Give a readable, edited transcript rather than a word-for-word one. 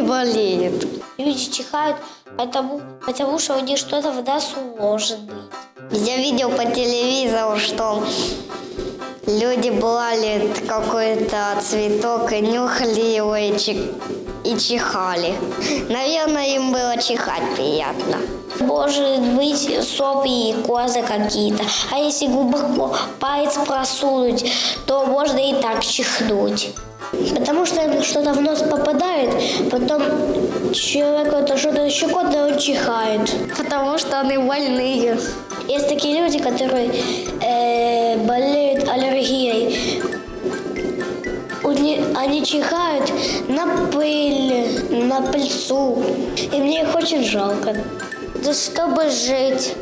болеют. Люди чихают, потому что у них что-то в носу может быть. Я видел по телевизору, что люди брали какой-то цветок и нюхали его и чихали. Наверное, им было чихать приятно. Может быть, сопли и козы какие-то. А если глубоко палец просунуть, то можно и так чихнуть. Потому что что-то в нос попадает, потом человеку это что-то щекотно, он чихает. Потому что они больные. Есть такие люди, которые болеют аллергией. Они чихают на пыль, на пыльцу. И мне их очень жалко. Да чтобы жить.